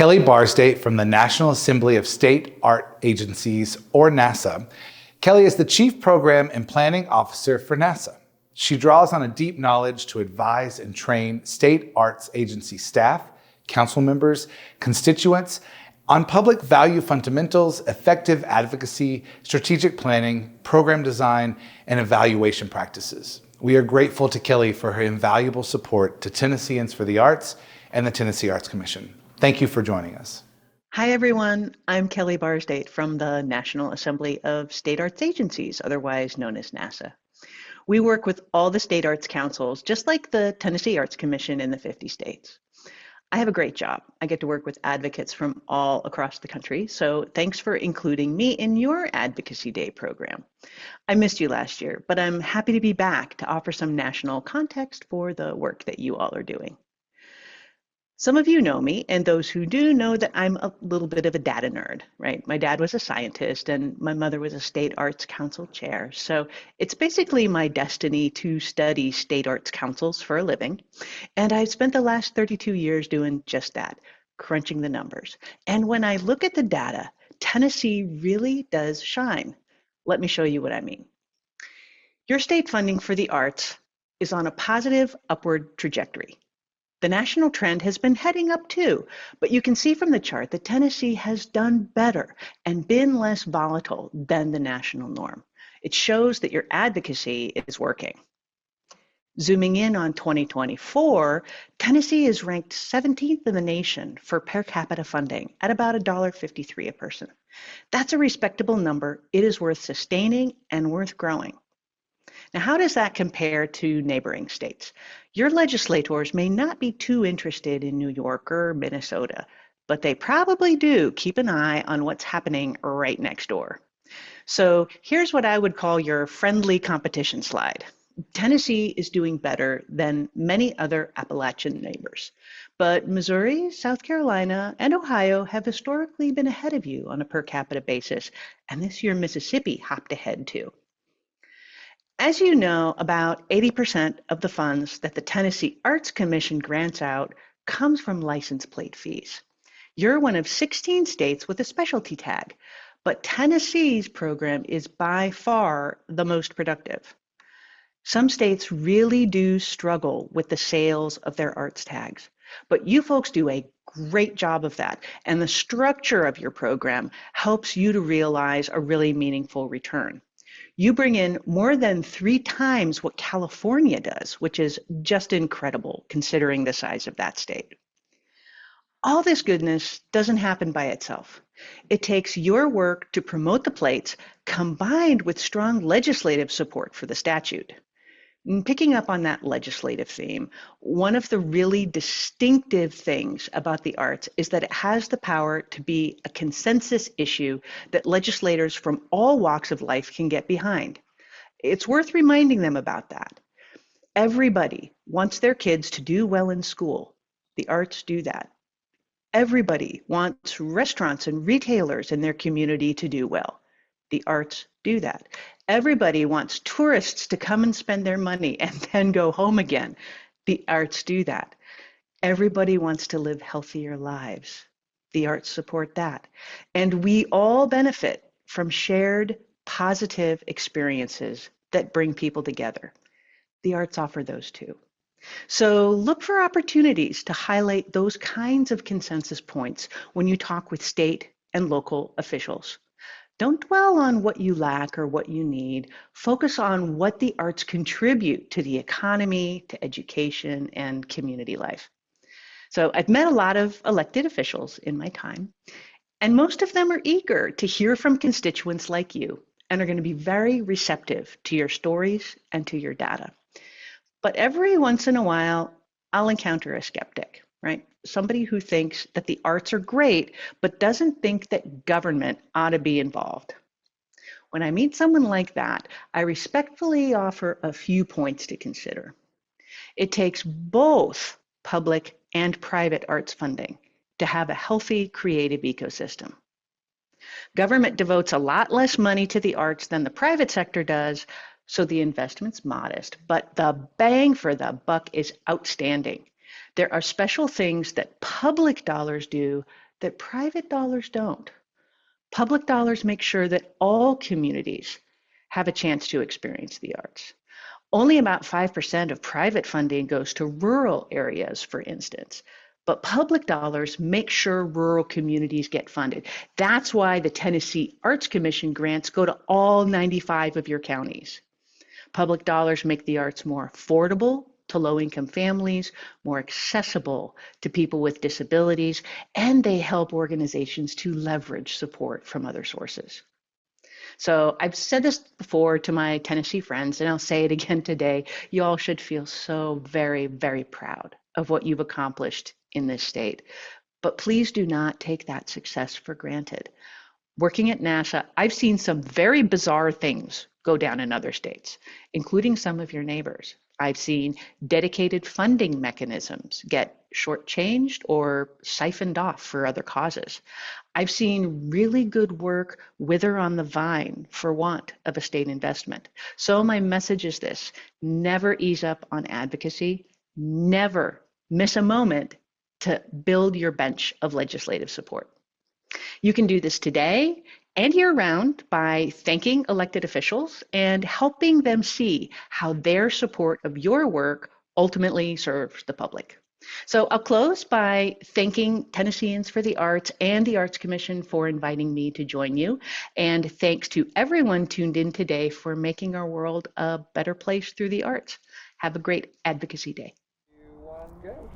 Kelly Barsdate from the National Assembly of State Art Agencies, or NASAA. Kelly is the Chief Program and Planning Officer for NASAA. She draws on a deep knowledge to advise and train state arts agency staff, council members, constituents on public value fundamentals, effective advocacy, strategic planning, program design, and evaluation practices. We are grateful to Kelly for her invaluable support to Tennesseans For the Arts and the Tennessee Arts Commission. Thank you for joining us. Hi, everyone. I'm Kelly Barsdate from the National Assembly of State Arts Agencies, otherwise known as NASAA. We work with all the state arts councils, just like the Tennessee Arts Commission in the 50 states. I have a great job. I get to work with advocates from all across the country, so thanks for including me in your Advocacy Day program. I missed you last year, but I'm happy to be back to offer some national context for the work that you all are doing. Some of you know me, and those who do know that I'm a little bit of a data nerd, right? My dad was a scientist and my mother was a state arts council chair. So it's basically my destiny to study state arts councils for a living. And I've spent the last 32 years doing just that, crunching the numbers. And when I look at the data, Tennessee really does shine. Let me show you what I mean. Your state funding for the arts is on a positive upward trajectory. The national trend has been heading up too, but you can see from the chart that Tennessee has done better and been less volatile than the national norm. It shows that your advocacy is working. Zooming in on 2024, Tennessee is ranked 17th in the nation for per capita funding at about $1.53 a person. That's a respectable number. It is worth sustaining and worth growing. Now, how does that compare to neighboring states? Your legislators may not be too interested in New York or Minnesota, but they probably do keep an eye on what's happening right next door. So here's what I would call your friendly competition slide. Tennessee is doing better than many other Appalachian neighbors, but Missouri, South Carolina, and Ohio have historically been ahead of you on a per capita basis, and this year Mississippi hopped ahead too. As you know, about 80% of the funds that the Tennessee Arts Commission grants out comes from license plate fees. You're one of 16 states with a specialty tag, but Tennessee's program is by far the most productive. Some states really do struggle with the sales of their arts tags, but you folks do a great job of that, and the structure of your program helps you to realize a really meaningful return. You bring in more than 3 times what California does, which is just incredible considering the size of that state. All this goodness doesn't happen by itself. It takes your work to promote the plates combined with strong legislative support for the statute. And picking up on that legislative theme, one of the really distinctive things about the arts is that it has the power to be a consensus issue that legislators from all walks of life can get behind. It's worth reminding them about that. Everybody wants their kids to do well in school. The arts do that. Everybody wants restaurants and retailers in their community to do well. The arts do that. Everybody wants tourists to come and spend their money and then go home again. The arts do that. Everybody wants to live healthier lives. The arts support that. And we all benefit from shared positive experiences that bring people together. The arts offer those too. So look for opportunities to highlight those kinds of consensus points when you talk with state and local officials. Don't dwell on what you lack or what you need. Focus on what the arts contribute to the economy, to education, and community life. So I've met a lot of elected officials in my time, and most of them are eager to hear from constituents like you and are going to be very receptive to your stories and to your data. But every once in a while, I'll encounter a skeptic, right? Somebody who thinks that the arts are great, but doesn't think that government ought to be involved. When I meet someone like that, I respectfully offer a few points to consider. It takes both public and private arts funding to have a healthy creative ecosystem. Government devotes a lot less money to the arts than the private sector does, so the investment's modest, but the bang for the buck is outstanding. There are special things that public dollars do that private dollars don't. Public dollars make sure that all communities have a chance to experience the arts. Only about 5% of private funding goes to rural areas, for instance. But public dollars make sure rural communities get funded. That's why the Tennessee Arts Commission grants go to all 95 of your counties. Public dollars make the arts more affordable to low-income families, more accessible to people with disabilities, and they help organizations to leverage support from other sources. So I've said this before to my Tennessee friends, and I'll say it again today. You all should feel so very, very proud of what you've accomplished in this state. But please do not take that success for granted. Working at NASAA, I've seen some very bizarre things go down in other states, including some of your neighbors. I've seen dedicated funding mechanisms get shortchanged or siphoned off for other causes. I've seen really good work wither on the vine for want of a state investment. So my message is this: never ease up on advocacy, never miss a moment to build your bench of legislative support. You can do this today and year round by thanking elected officials and helping them see how their support of your work ultimately serves the public. So I'll close by thanking Tennesseans for the Arts and the Arts Commission for inviting me to join you. And thanks to everyone tuned in today for making our world a better place through the arts. Have a great advocacy day. 2, 1, go.